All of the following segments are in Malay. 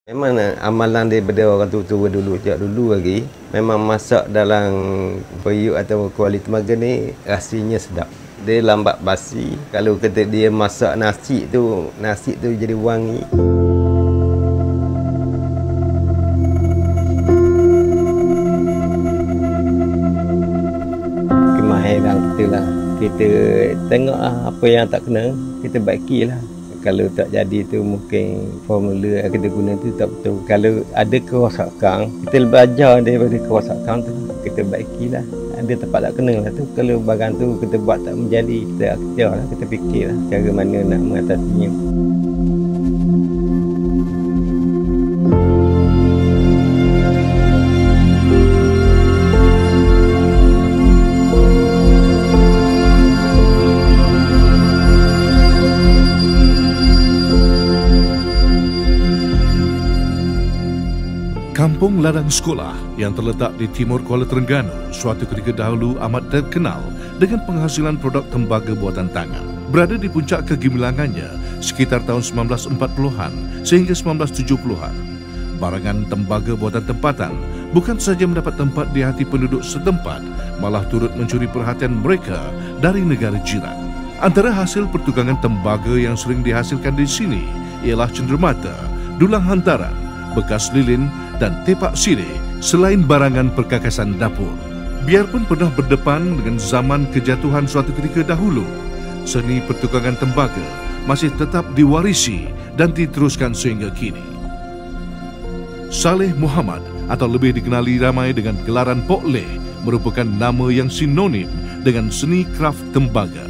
Memang amalan daripada orang tua-tua dulu, sejak dulu lagi, memang masak dalam periuk atau kuali temaga ni rasanya sedap. Dia lambat basi. Kalau kata dia masak nasi tu jadi wangi. Kemahiran kita lah. Kita tengok apa yang tak kena, kita baikilah. Kalau tak jadi tu mungkin formula yang kita guna tu tak betul. Kalau ada kerosakan, kita belajar daripada kerosakan tu, kita baikilah. Ada tempat tak kena lah tu. Kalau barang tu kita buat tak menjadi, kita akhtiar lah, kita fikirlah cara mana nak mengatasinya. Kampung Ladang Sekolah yang terletak di timur Kuala Terengganu suatu ketika dahulu amat terkenal dengan penghasilan produk tembaga buatan tangan. Berada di puncak kegemilangannya sekitar tahun 1940-an sehingga 1970-an. Barangan tembaga buatan tempatan bukan saja mendapat tempat di hati penduduk setempat, malah turut mencuri perhatian mereka dari negara jiran. Antara hasil pertukangan tembaga yang sering dihasilkan di sini ialah cenderamata, dulang hantaran, bekas lilin dan tepak sirih selain barangan perkakasan dapur. Biarpun pernah berdepan dengan zaman kejatuhan suatu ketika dahulu, seni pertukangan tembaga masih tetap diwarisi dan diteruskan sehingga kini. Saleh Muhammad atau lebih dikenali ramai dengan gelaran Pok Leh merupakan nama yang sinonim dengan seni kraft tembaga.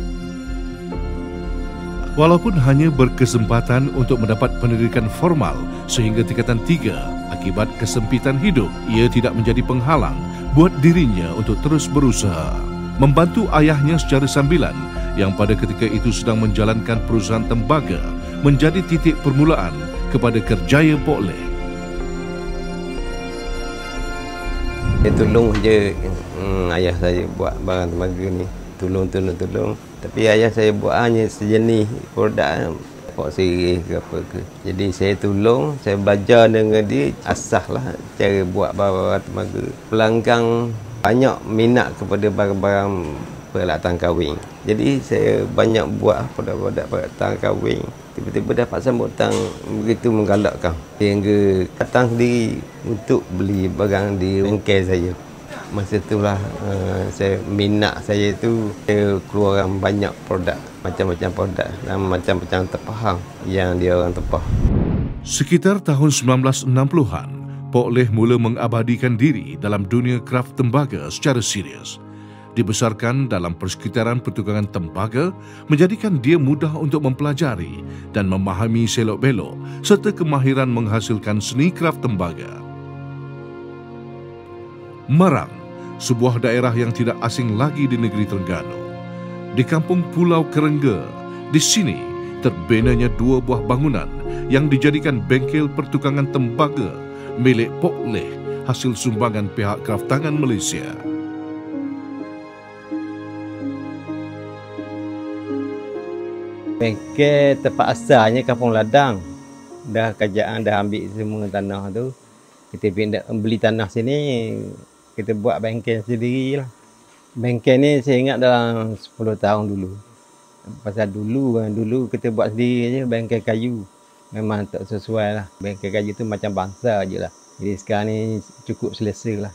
Walaupun hanya berkesempatan untuk mendapat pendidikan formal sehingga tingkatan 3 akibat kesempitan hidup, ia tidak menjadi penghalang buat dirinya untuk terus berusaha. Membantu ayahnya secara sambilan yang pada ketika itu sedang menjalankan perusahaan tembaga menjadi titik permulaan kepada kerjaya Pok Leh. Saya tolong je ayah saya buat barang tembaga ni. Tolong. Tapi ayah saya buat hanya sejenis produk pok sirih ke apa ke. Jadi saya tolong, saya belajar dengan dia, asahlah cara buat barang tembaga. Pelanggan banyak minat kepada barang-barang peralatan kahwin. Jadi saya banyak buat produk-produk peralatan kahwin. Tiba-tiba dapat sambutan begitu menggalakkan. Sehingga datang sendiri untuk beli barang di bengkel saya. Masa itulah minat saya tu, saya keluarkan banyak produk, macam-macam produk dan macam-macam terpahang yang dia orang tepah. Sekitar tahun 1960-an, Pok Leh mula mengabadikan diri dalam dunia kraft tembaga secara serius. Dibesarkan dalam persekitaran pertukangan tembaga, menjadikan dia mudah untuk mempelajari dan memahami selok-belok serta kemahiran menghasilkan seni kraft tembaga. Marang, sebuah daerah yang tidak asing lagi di negeri Terengganu. Di kampung Pulau Kerengga, di sini terbinanya 2 buah bangunan yang dijadikan bengkel pertukangan tembaga milik Pok Leh hasil sumbangan pihak Kraftangan Malaysia. Bengkel tempat asalnya Kampung Ladang. Dah kerajaan dah ambil semua tanah tu. Kita pindah beli tanah sini, kita buat bengkel sendiri lah. Bengkel ni saya ingat dalam 10 tahun dulu. Pasal dulu kita buat sendiri je bengkel kayu. Memang tak sesuai lah. Bengkel kayu tu macam bangsa je lah. Jadi sekarang ni cukup selesa lah.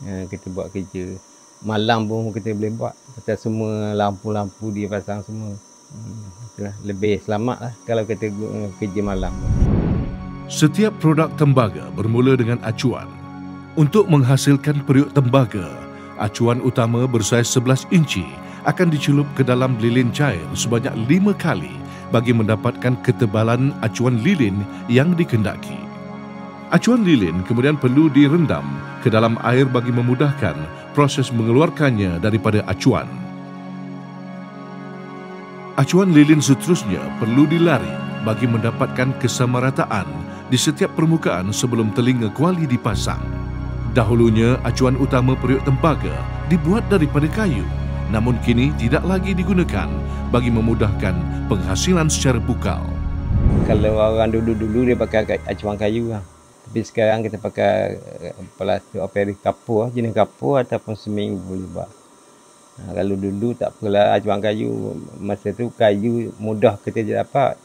Kita buat kerja. Malam pun kita boleh buat. Pasal semua lampu-lampu dia pasang semua. Itulah, lebih selamat lah kalau kita kerja malam. Setiap produk tembaga bermula dengan acuan. Untuk menghasilkan periuk tembaga, acuan utama bersaiz 11 inci akan dicelup ke dalam lilin cair sebanyak 5 kali bagi mendapatkan ketebalan acuan lilin yang dikehendaki. Acuan lilin kemudian perlu direndam ke dalam air bagi memudahkan proses mengeluarkannya daripada acuan. Acuan lilin seterusnya perlu dilari bagi mendapatkan kesamarataan di setiap permukaan sebelum telinga kuali dipasang. Dahulunya, acuan utama periuk tembaga dibuat daripada kayu, namun kini tidak lagi digunakan bagi memudahkan penghasilan secara bukal. Kalau orang dulu-dulu dia pakai acuan kayu lah. Tapi sekarang kita pakai plastik kapur, jenis kapur ataupun seming boleh buat. Kalau dulu tak apalah acuan kayu. Masa tu kayu mudah kita dapat,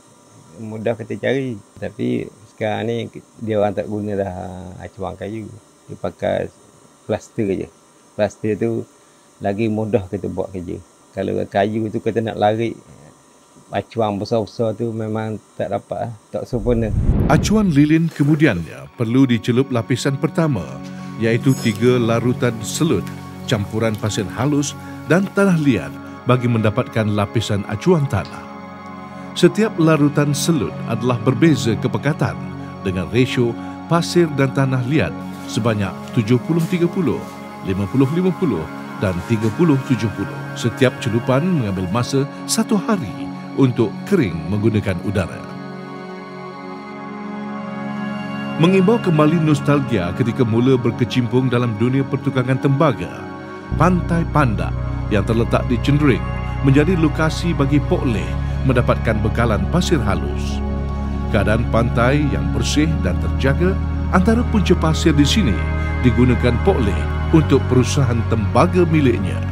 mudah kita cari. Tapi sekarang ni dia orang tak guna dah acuan kayu. Dia pakai plaster je. Plaster tu lagi mudah kita buat kerja. Kalau kayu tu kita nak larik acuan besar-besar tu memang tak dapat, tak sempurna. Acuan lilin kemudiannya perlu dicelup lapisan pertama, iaitu 3 larutan selut, campuran pasir halus dan tanah liat bagi mendapatkan lapisan acuan tanah. Setiap larutan selut adalah berbeza kepekatan dengan rasio pasir dan tanah liat sebanyak 70-30, 50-50 dan 30-70. Setiap celupan mengambil masa 1 hari untuk kering menggunakan udara. Mengimbau kembali nostalgia ketika mula berkecimpung dalam dunia pertukangan tembaga, Pantai Pandak yang terletak di Cendering menjadi lokasi bagi Pok Leh mendapatkan bekalan pasir halus. Keadaan pantai yang bersih dan terjaga antara punca pasir di sini digunakan Pok Leh untuk perusahaan tembaga miliknya.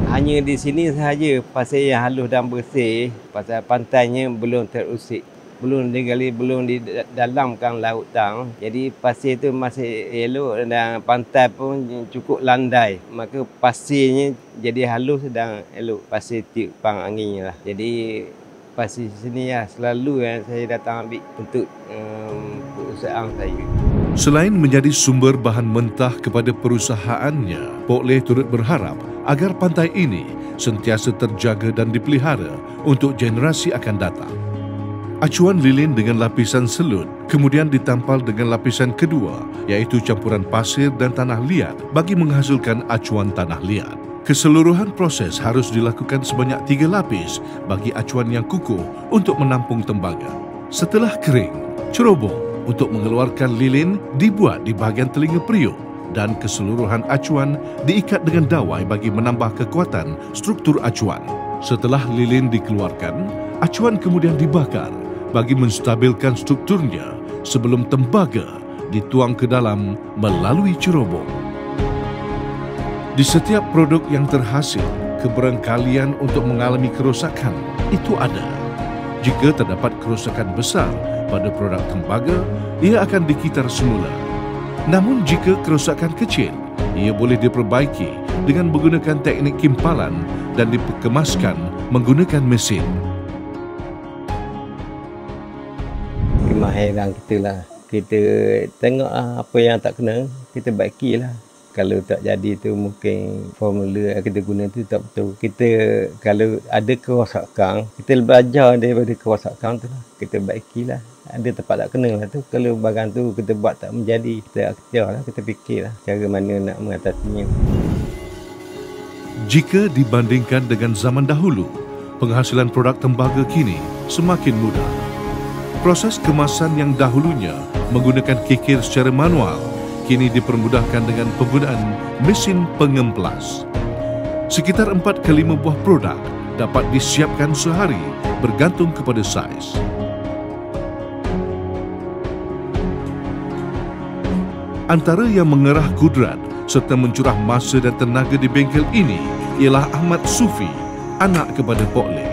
Hanya di sini sahaja pasir yang halus dan bersih, pasal pantainya belum terusik. Belum digali, belum didalamkan lautan. Jadi pasir tu masih elok dan pantai pun cukup landai. Maka pasirnya jadi halus dan elok. Pasir tiupan anginnya lah. Jadi pasir sini lah selalu yang saya datang ambil untuk perusahaan saya. Selain menjadi sumber bahan mentah kepada perusahaannya, Pok Leh turut berharap agar pantai ini sentiasa terjaga dan dipelihara untuk generasi akan datang. Acuan lilin dengan lapisan selut kemudian ditampal dengan lapisan kedua, iaitu campuran pasir dan tanah liat bagi menghasilkan acuan tanah liat. Keseluruhan proses harus dilakukan sebanyak 3 lapis bagi acuan yang kukuh untuk menampung tembaga. Setelah kering, cerobong untuk mengeluarkan lilin dibuat di bahagian telinga periuk dan keseluruhan acuan diikat dengan dawai bagi menambah kekuatan struktur acuan. Setelah lilin dikeluarkan, acuan kemudian dibakar bagi menstabilkan strukturnya sebelum tembaga dituang ke dalam melalui cerobong. Di setiap produk yang terhasil, keberangkalian untuk mengalami kerosakan itu ada. Jika terdapat kerosakan besar pada produk tembaga, ia akan dikitar semula. Namun jika kerosakan kecil, ia boleh diperbaiki dengan menggunakan teknik kimpalan dan dikemaskan menggunakan mesin. Kemahiran kita lah. Kita tengok apa yang tak kena, kita baikilah. Kalau tak jadi tu mungkin formula yang kita guna tu tak betul. Kita kalau ada kerosakan, kita belajar daripada kerosakan tu lah. Kita baikilah. Ada tempat tak kena lah tu. Kalau barang tu kita buat tak menjadi, kita akhtiarlah, kita fikirlah cara mana nak mengatasinya. Jika dibandingkan dengan zaman dahulu, penghasilan produk tembaga kini semakin mudah. Proses kemasan yang dahulunya menggunakan kikir secara manual, kini dipermudahkan dengan penggunaan mesin pengemplas. Sekitar 4 ke 5 buah produk dapat disiapkan sehari bergantung kepada saiz. Antara yang mengerah kudrat serta mencurah masa dan tenaga di bengkel ini ialah Ahmad Sufi, anak kepada Pok Leh.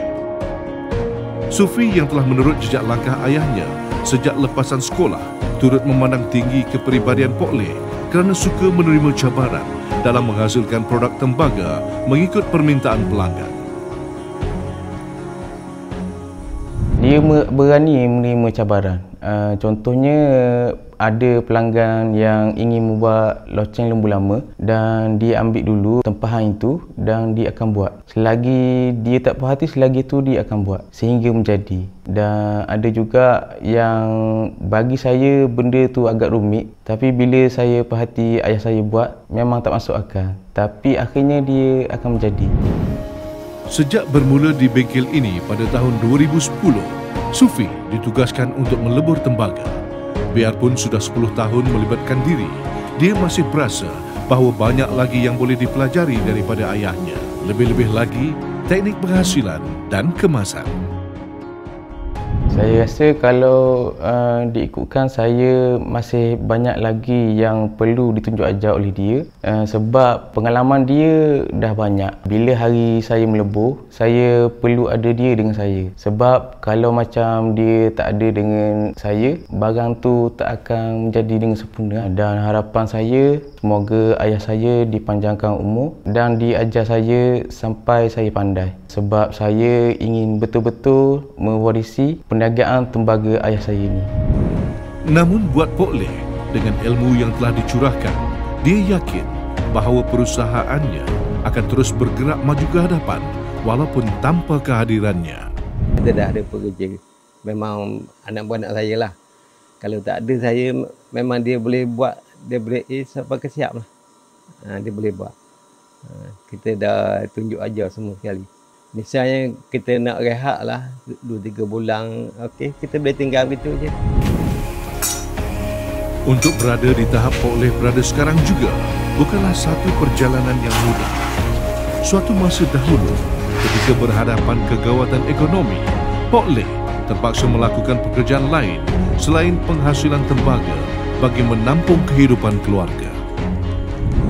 Sufi yang telah menurut jejak langkah ayahnya sejak lepasan sekolah turut memandang tinggi kepribadian Pok Leh kerana suka menerima cabaran dalam menghasilkan produk tembaga mengikut permintaan pelanggan. Dia berani menerima cabaran. Contohnya ada pelanggan yang ingin membuat loceng lembu lama dan dia ambil dulu tempahan itu dan dia akan buat. Selagi dia tak puas hati, selagi itu dia akan buat sehingga menjadi. Dan ada juga yang bagi saya benda tu agak rumit, tapi bila saya perhati ayah saya buat, memang tak masuk akal. Tapi akhirnya dia akan menjadi. Sejak bermula di bengkel ini pada tahun 2010, Sufi ditugaskan untuk melebur tembaga. Biarpun sudah 10 tahun melibatkan diri, dia masih berasa bahawa banyak lagi yang boleh dipelajari daripada ayahnya. Lebih-lebih lagi, teknik penghasilan dan kemasan. Saya rasa kalau diikutkan, saya masih banyak lagi yang perlu ditunjuk ajar oleh dia, sebab pengalaman dia dah banyak. Bila hari saya melebur, saya perlu ada dia dengan saya. Sebab kalau macam dia tak ada dengan saya, barang tu tak akan menjadi dengan sempurna. Dan harapan saya, semoga ayah saya dipanjangkan umur dan diajar saya sampai saya pandai. Sebab saya ingin betul-betul mewarisi perniagaan tembaga ayah saya ini. Namun buat Pok Leh, dengan ilmu yang telah dicurahkan, dia yakin bahawa perusahaannya akan terus bergerak maju ke hadapan walaupun tanpa kehadirannya. Kita dah ada pekerja. Memang anak buah anak saya lah. Kalau tak ada saya, memang dia boleh buat, dia boleh sampai ke siap lah. Dia boleh buat. Kita dah tunjuk ajar semua sekali. Misalnya kita nak rehat lah 2-3 bulan, okey, kita boleh tinggal begitu je. Untuk berada di tahap Pok Leh berada sekarang juga bukanlah satu perjalanan yang mudah. Suatu masa dahulu, ketika berhadapan kegawatan ekonomi, Pok Leh terpaksa melakukan pekerjaan lain selain penghasilan tembaga bagi menampung kehidupan keluarga.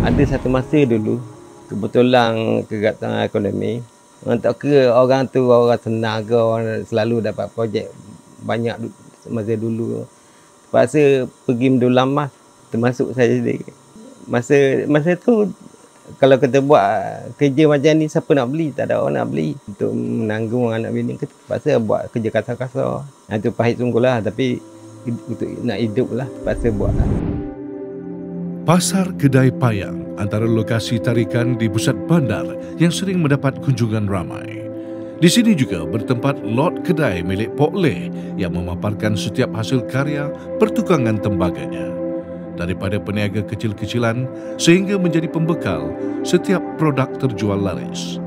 Ada satu masa dulu, kebetulan kegawatan ekonomi, tak kira orang tu orang senang ke, orang selalu dapat projek banyak masa dulu. Terpaksa pergi mendulang emas, termasuk saya sendiri. Masa tu, kalau kita buat kerja macam ni, siapa nak beli? Tak ada orang nak beli. Untuk menanggung anak bini, kita terpaksa buat kerja kasar-kasar. Itu pahit sungguh lah, tapi untuk nak hidup lah, terpaksa buat lah. Pasar Kedai Payang antara lokasi tarikan di pusat bandar yang sering mendapat kunjungan ramai. Di sini juga bertempat lot kedai milik Pok Leh yang memaparkan setiap hasil karya pertukangan tembaganya. Daripada peniaga kecil-kecilan sehingga menjadi pembekal setiap produk terjual laris.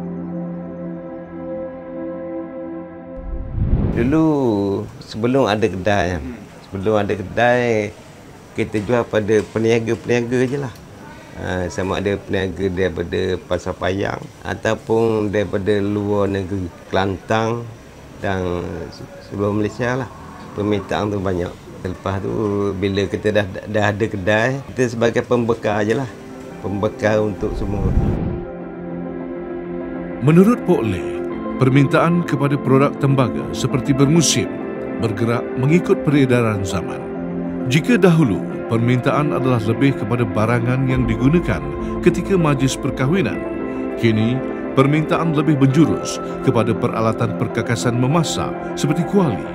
Dulu sebelum ada kedai, kita jual pada peniaga-peniaga je lah. Sama ada peniaga daripada Pasar Payang ataupun daripada luar negeri, Kelantan dan seluruh Malaysia lah. Permintaan tu banyak. Lepas tu bila kita dah ada kedai, kita sebagai pembekal je lah. Pembekal untuk semua. Menurut Pok Leh, permintaan kepada produk tembaga seperti bermusim, bergerak mengikut peredaran zaman. Jika dahulu permintaan adalah lebih kepada barangan yang digunakan ketika majlis perkahwinan, kini permintaan lebih menjurus kepada peralatan perkakasan memasak seperti kuali,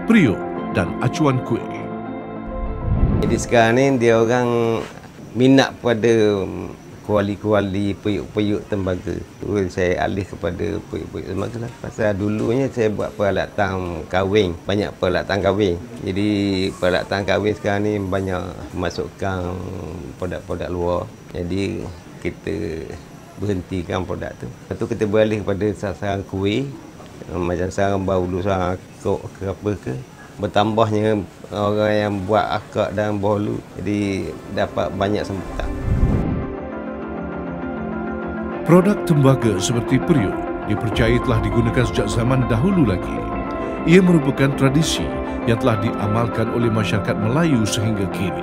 periuk dan acuan kuih. Jadi sekarang ni dia orang minat pada kuali-kuali, periuk-periuk tembaga. Saya alih kepada periuk-periuk tembaga lah. Pasal dulunya saya buat peralatan kahwin, banyak peralatan kahwin. Jadi peralatan kahwin sekarang ni banyak masukkan produk-produk luar. Jadi kita berhentikan produk tu. Lepas tu kita beralih kepada sasaran kuih. Macam sarang baulu, sarang akak ke apa ke. Bertambahnya orang yang buat akak dan baulu. Jadi dapat banyak sambutan. Produk tembaga seperti periuk dipercayai telah digunakan sejak zaman dahulu lagi. Ia merupakan tradisi yang telah diamalkan oleh masyarakat Melayu sehingga kini.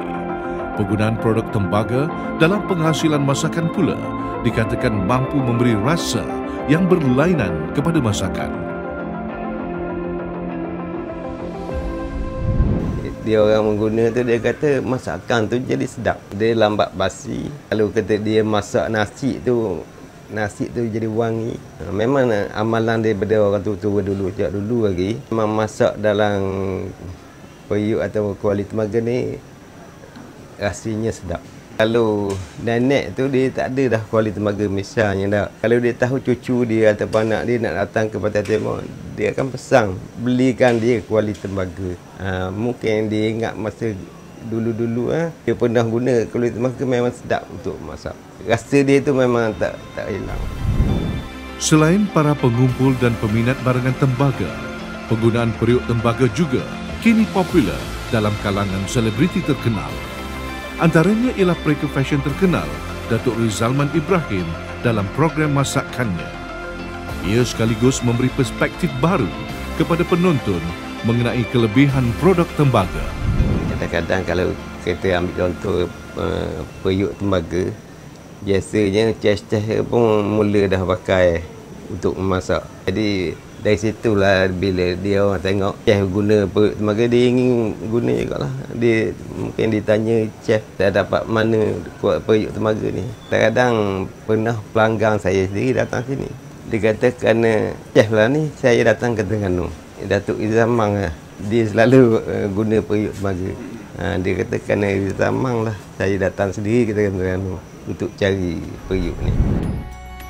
Penggunaan produk tembaga dalam penghasilan masakan pula dikatakan mampu memberi rasa yang berlainan kepada masakan. Dia orang mengguna tu, dia kata masakan tu jadi sedap. Dia lambat basi. Kalau kata dia masak nasi tu jadi wangi. Memang amalan daripada orang tua dulu, sejak dulu lagi. Memang masak dalam periuk atau kuali tembaga ni rasanya sedap. Kalau nenek tu dia tak ada dah kuali tembaga misalnya dah. Kalau dia tahu cucu dia atau anak dia nak datang ke Pantai Timur, dia akan pesan belikan dia kuali tembaga. Mungkin dia ingat masa dulu-dulu dia pernah guna kuali tembaga, memang sedap untuk masak. Rasa dia tu memang tak hilang. Selain para pengumpul dan peminat barangan tembaga, penggunaan periuk tembaga juga kini popular dalam kalangan selebriti terkenal. Antaranya ialah pelakon fashion terkenal Datuk Rizalman Ibrahim dalam program masakannya. Ia sekaligus memberi perspektif baru kepada penonton mengenai kelebihan produk tembaga. Kadang-kadang kalau kita ambil contoh periuk tembaga, biasanya ceh-ceh pun mula dah pakai untuk memasak. Jadi dari situlah bila dia orang tengok chef guna periuk tembaga, dia ingin guna juga lah. Dia mungkin ditanya chef, saya dapat mana kuat periuk tembaga ni. Kadang-kadang pernah pelanggan saya sendiri datang sini. Dia kata kerana chef lah ni, saya datang ke Terengganu. Datuk Izamang lah, dia selalu guna periuk tembaga. Dia kata kerana Izamang lah, saya datang sendiri ke Terengganu untuk cari periuk ni.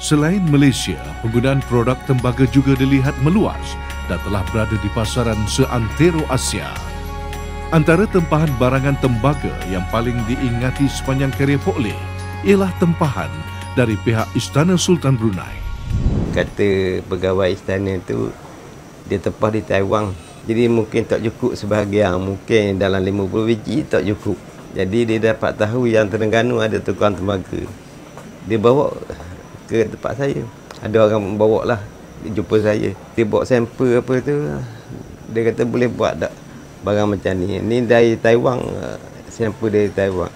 Selain Malaysia, penggunaan produk tembaga juga dilihat meluas dan telah berada di pasaran seantero Asia. Antara tempahan barangan tembaga yang paling diingati sepanjang karya Pok Leh ialah tempahan dari pihak Istana Sultan Brunei. Kata pegawai istana tu, dia tempah di Taiwan. Jadi mungkin tak cukup sebahagian, mungkin dalam 50 biji tak cukup. Jadi dia dapat tahu yang Terengganu ada tukang tembaga. Dia bawa ke tempat saya. Ada orang bawa lah, dia jumpa saya. Dia bawa sampel apa tu. Dia kata boleh buat tak barang macam ni. Ni dari Taiwan, sampel dari Taiwan.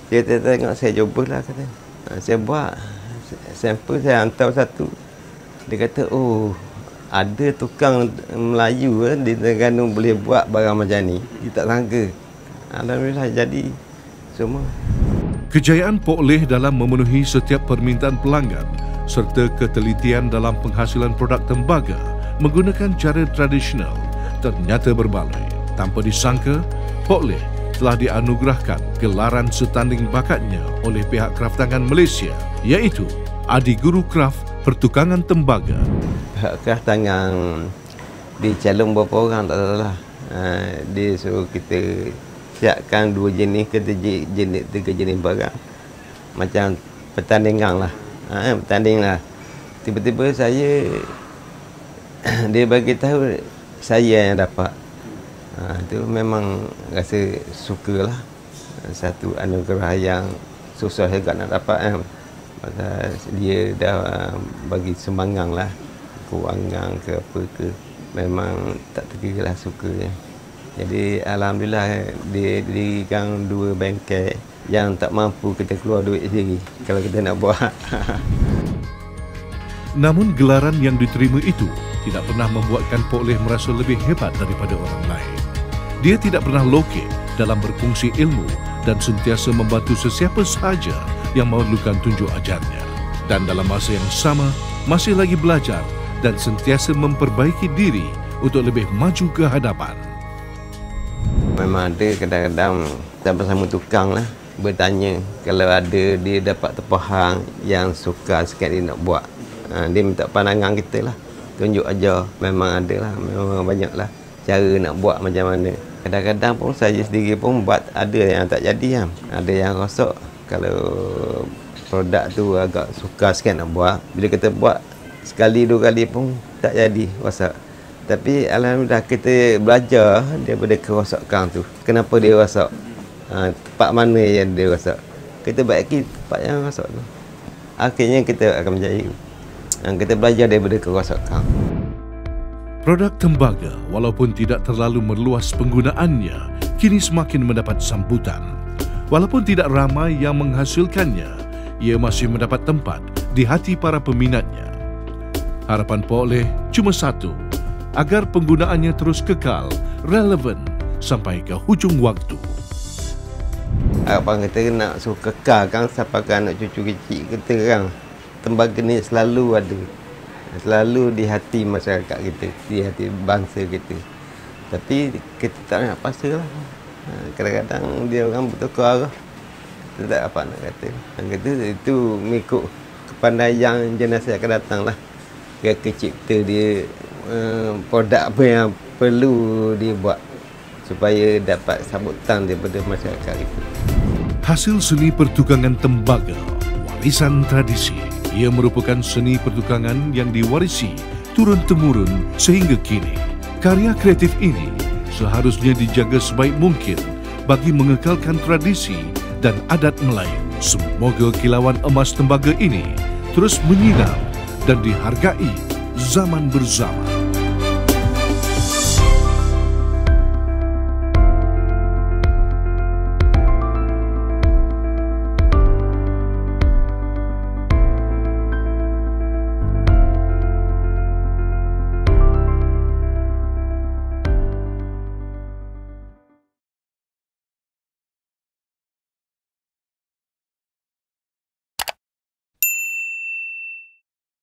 Dia tengok, saya cubalah kata. Saya buat sampel, saya hantar satu. Dia kata, oh, ada tukang Melayu di Terengganu boleh buat barang macam ni. Dia tak sangka. Alhamdulillah jadi semua. Kejayaan Pok Leh dalam memenuhi setiap permintaan pelanggan serta ketelitian dalam penghasilan produk tembaga menggunakan cara tradisional ternyata berbaloi. Tanpa disangka, Pok Leh telah dianugerahkan gelaran setanding bakatnya oleh pihak kraftangan Malaysia, iaitu Adi Guru Kraft Pertukangan Tembaga. Kraftangan dicalon berapa orang tak salah. Dia suruh kita siapkan 2 jenis ke 3 jenis barang. Macam pertandingan lah. Bertanding lah. Tiba-tiba saya dia bagi tahu saya yang dapat. Itu memang rasa sukalah. Satu anugerah yang susah juga nak dapat. Pasal dia dah bagi semangat lah. Kewangan ke apa ke. Memang tak terkira lah suka je. Jadi Alhamdulillah dia dirikan 2 bengkel yang tak mampu kita keluar duit sendiri kalau kita nak buat. Namun gelaran yang diterima itu tidak pernah membuatkan Pok Leh merasa lebih hebat daripada orang lain. Dia tidak pernah lokek dalam berfungsi ilmu dan sentiasa membantu sesiapa sahaja yang memerlukan tunjuk ajarnya. Dan dalam masa yang sama, masih lagi belajar dan sentiasa memperbaiki diri untuk lebih maju ke hadapan. Memang ada kadang-kadang sama-sama tukang lah bertanya kalau ada dia dapat tempahan yang suka sikit dia nak buat. Dia minta pandangan kita lah, tunjuk aja. Memang ada lah, memang banyak lah cara nak buat macam mana. Kadang-kadang pun saya sendiri pun buat ada yang tak jadi lah. Ada yang rosak. Kalau produk tu agak suka sikit nak buat, bila kita buat sekali 2 kali pun tak jadi rosak. Tapi Alhamdulillah kita belajar daripada kerosakan tu. Kenapa dia rosak? Tempat mana yang dia rosak? Kita baiki tempat yang rosak tu. Akhirnya kita akan berjaya. Kita belajar daripada kerosakan. Produk tembaga walaupun tidak terlalu meluas penggunaannya, kini semakin mendapat sambutan. Walaupun tidak ramai yang menghasilkannya, ia masih mendapat tempat di hati para peminatnya. Harapan Pok Leh cuma satu, agar penggunaannya terus kekal, relevan sampai ke hujung waktu. Harapan kita nak suruh kekal kan sampai ke anak cucu kecil kita kan. Tembaga ni selalu ada. Selalu di hati masyarakat kita, di hati bangsa kita. Tapi kita tak nak paksa lah. Kadang-kadang dia orang bertukar arah. Kita tak apa nak kata. Yang kata itu mengikut kepandaian generasi akan datang lah. Kecipta dia produk apa yang perlu dibuat supaya dapat sambutan daripada masyarakat itu. Hasil seni pertukangan tembaga, warisan tradisi. Ia merupakan seni pertukangan yang diwarisi turun-temurun sehingga kini. Karya kreatif ini seharusnya dijaga sebaik mungkin bagi mengekalkan tradisi dan adat Melayu. Semoga kilauan emas tembaga ini terus menyinar dan dihargai zaman berzama.